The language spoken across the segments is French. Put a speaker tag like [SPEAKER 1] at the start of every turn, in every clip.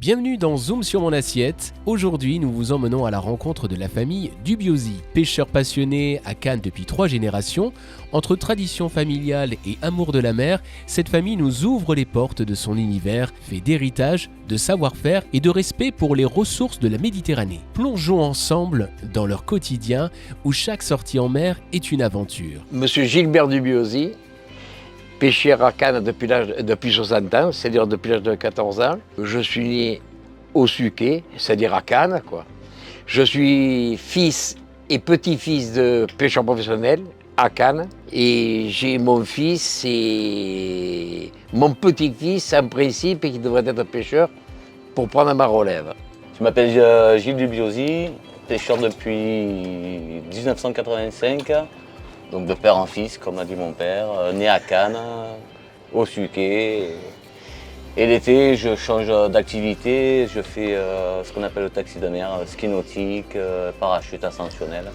[SPEAKER 1] Bienvenue dans Zoom sur mon assiette. Aujourd'hui, nous vous emmenons à la rencontre de la famille Dubiosi. Pêcheurs passionnés à Cannes depuis 3 générations, entre tradition familiale et amour de la mer, cette famille nous ouvre les portes de son univers, fait d'héritage, de savoir-faire et de respect pour les ressources de la Méditerranée. Plongeons ensemble dans leur quotidien où chaque sortie en mer est une aventure.
[SPEAKER 2] Monsieur Gilbert Dubiosi, pêcheur à Cannes depuis 60 ans, c'est-à-dire depuis l'âge de 14 ans. Je suis né au Suquet, c'est-à-dire à Cannes, quoi. Je suis fils et petit-fils de pêcheurs professionnels à Cannes. Et j'ai mon fils et mon petit-fils, en principe, qui devrait être pêcheur pour prendre ma relève.
[SPEAKER 3] Je m'appelle Gilles Dubiosi, pêcheur depuis 1985. Donc de père en fils, comme a dit mon père, né à Cannes, au Suquet. Et l'été, je change d'activité, je fais ce qu'on appelle le taxi de mer, ski nautique, parachute ascensionnel,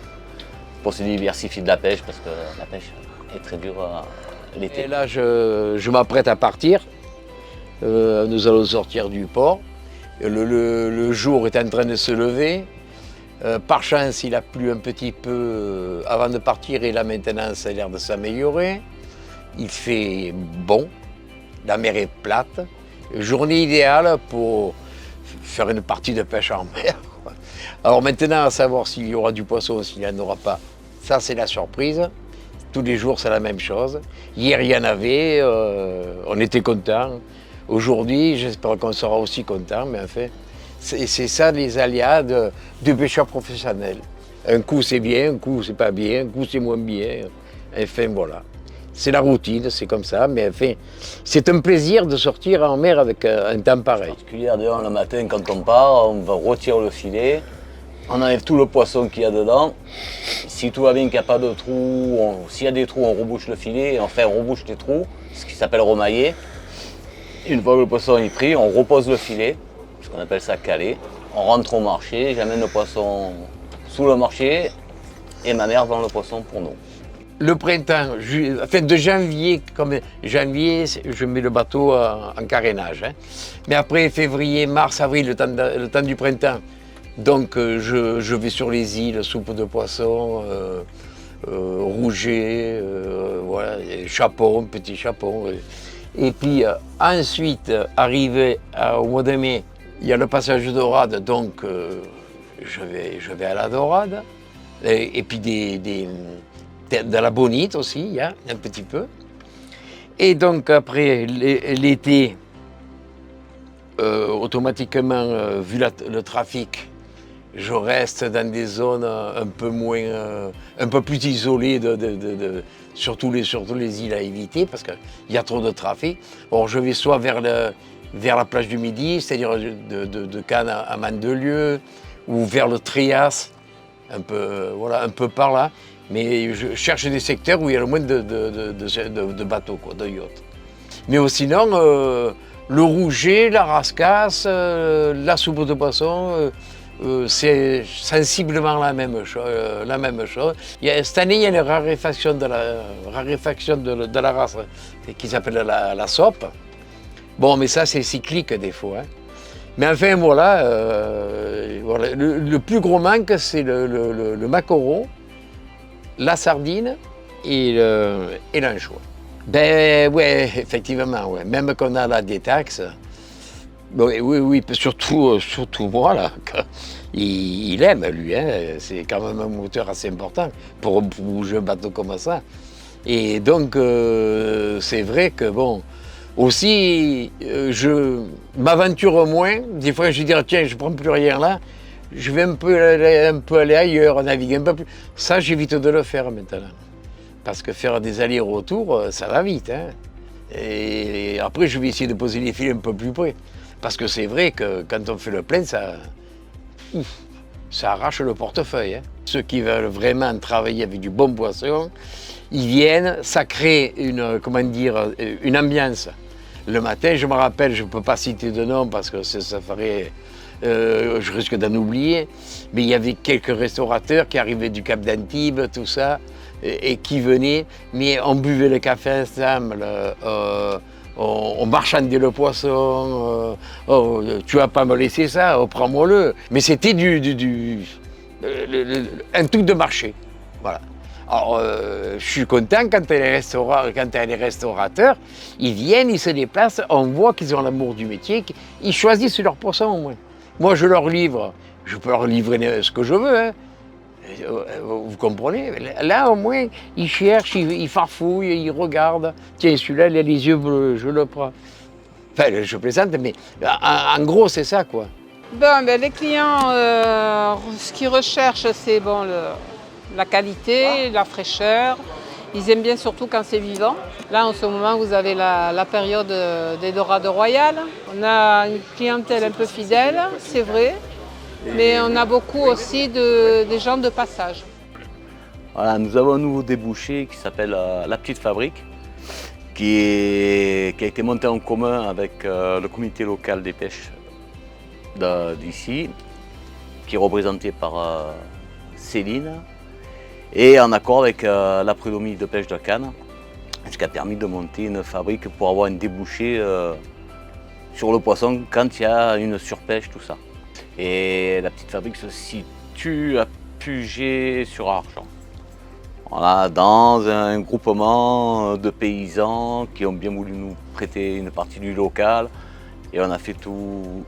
[SPEAKER 3] pour se diversifier de la pêche, parce que la pêche est très dure l'été.
[SPEAKER 2] Et là, je m'apprête à partir. Nous allons sortir du port. Le jour est en train de se lever. Par chance, il a plu un petit peu avant de partir et là maintenant, ça a l'air de s'améliorer. Il fait bon, la mer est plate. Journée idéale pour faire une partie de pêche en mer. Alors maintenant, à savoir s'il y aura du poisson ou s'il n'y en aura pas, ça c'est la surprise. Tous les jours, c'est la même chose. Hier, il y en avait, on était contents. Aujourd'hui, j'espère qu'on sera aussi contents, mais en fait, c'est ça les aléas du pêcheur professionnel. Un coup c'est bien, un coup c'est pas bien, un coup c'est moins bien. Enfin voilà. C'est la routine, c'est comme ça, mais enfin, c'est un plaisir de sortir en mer avec un temps pareil.
[SPEAKER 3] Particulier, d'ailleurs, le matin quand on part, on va retirer le filet, on enlève tout le poisson qu'il y a dedans. Si tout va bien, qu'il n'y a pas de trous, s'il y a des trous, on rebouche le filet, et enfin on rebouche les trous, ce qui s'appelle remailler. Une fois que le poisson est pris, on repose le filet. On appelle ça caler. On rentre au marché, j'amène le poisson sous le marché et ma mère vend le poisson pour nous.
[SPEAKER 2] Le printemps, de janvier, comme janvier, je mets le bateau en carénage. Hein. Mais après février, mars, avril, le temps du printemps, donc je vais sur les îles, soupe de poisson, rouget, voilà, chapon, petit chapon. Et puis ensuite, arrivé au mois de mai, il y a le passage de dorade, donc je vais à la dorade. Et puis de la bonite aussi, il y a un petit peu. Et donc après l'été, automatiquement, vu le trafic, je reste dans des zones un peu plus isolées, surtout les îles à éviter, parce qu'il y a trop de trafic. Or, je vais soit vers la plage du Midi, c'est-à-dire de Cannes à Mandelieu, ou vers le Trias, un peu par là. Mais je cherche des secteurs où il y a le moins de bateaux, quoi, de yachts. Mais sinon, le rouget, la rascasse, la soupe de poisson, c'est sensiblement la même chose. Cette année, il y a une raréfaction de la race qui s'appelle la sope. Bon, mais ça, c'est cyclique des fois. Hein. Mais enfin, voilà, le plus gros manque, c'est le maquereau, la sardine et l'anchois. Ben ouais, effectivement, ouais. Même qu'on a la détaxe, oui, surtout moi, là. Il aime, lui, hein. C'est quand même un moteur assez important pour bouger un bateau comme ça. Et donc, c'est vrai que, bon, aussi, je m'aventure moins. Des fois, je dis, tiens, je ne prends plus rien là. Je vais un peu aller ailleurs, naviguer un peu plus. Ça, j'évite de le faire maintenant. Parce que faire des allers-retours, ça va vite. Hein. Et après, je vais essayer de poser les filets un peu plus près. Parce que c'est vrai que quand on fait le plein, ça arrache le portefeuille. Hein. Ceux qui veulent vraiment travailler avec du bon poisson, ils viennent, ça crée une ambiance. Le matin, je me rappelle, je ne peux pas citer de nom parce que ça ferait... je risque d'en oublier, mais il y avait quelques restaurateurs qui arrivaient du Cap d'Antibes, tout ça, et qui venaient, mais on buvait le café ensemble, on marchandait le poisson, oh, tu vas pas me laisser ça, oh, prends-moi-le. Mais c'était un truc de marché. Voilà. Alors, je suis content quand les restaurateurs, ils viennent, ils se déplacent, on voit qu'ils ont l'amour du métier, ils choisissent leur poisson au moins. Moi, je leur livre, je peux leur livrer ce que je veux, hein. Vous comprenez? Là, au moins, ils cherchent, ils farfouillent, ils regardent. Tiens, celui-là, il a les yeux bleus, je le prends. Enfin, je plaisante, mais en gros, c'est ça, quoi.
[SPEAKER 4] Ben, les clients, ce qu'ils recherchent, c'est bon, la qualité, la fraîcheur. Ils aiment bien surtout quand c'est vivant. Là, en ce moment, vous avez la période des dorades royales. On a une clientèle un peu fidèle, c'est vrai. Mais on a beaucoup aussi des gens de passage.
[SPEAKER 3] Voilà, nous avons un nouveau débouché qui s'appelle La Petite Fabrique, qui a été monté en commun avec le comité local des pêches d'ici, qui est représenté par Céline, et en accord avec la prud'homme de pêche de Cannes, ce qui a permis de monter une fabrique pour avoir un débouché sur le poisson quand il y a une surpêche, tout ça. Et la petite fabrique se situe à Puget-sur-Argent. Voilà, dans un groupement de paysans qui ont bien voulu nous prêter une partie du local. Et on a fait tout.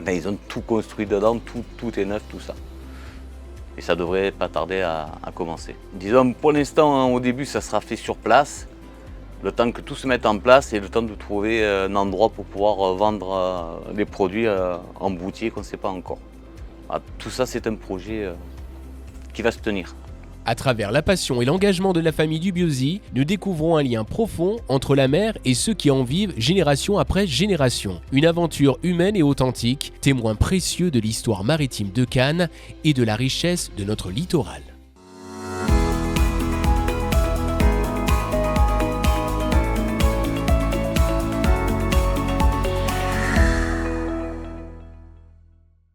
[SPEAKER 3] Ils ont tout construit dedans, tout est neuf, tout ça. Et ça devrait pas tarder à commencer. Disons, pour l'instant, au début, ça sera fait sur place. Le temps que tout se mette en place et le temps de trouver un endroit pour pouvoir vendre les produits en boutique, on ne sait pas encore. Tout ça, c'est un projet qui va se tenir.
[SPEAKER 1] À travers la passion et l'engagement de la famille Dubiosi, nous découvrons un lien profond entre la mer et ceux qui en vivent génération après génération. Une aventure humaine et authentique, témoin précieux de l'histoire maritime de Cannes et de la richesse de notre littoral.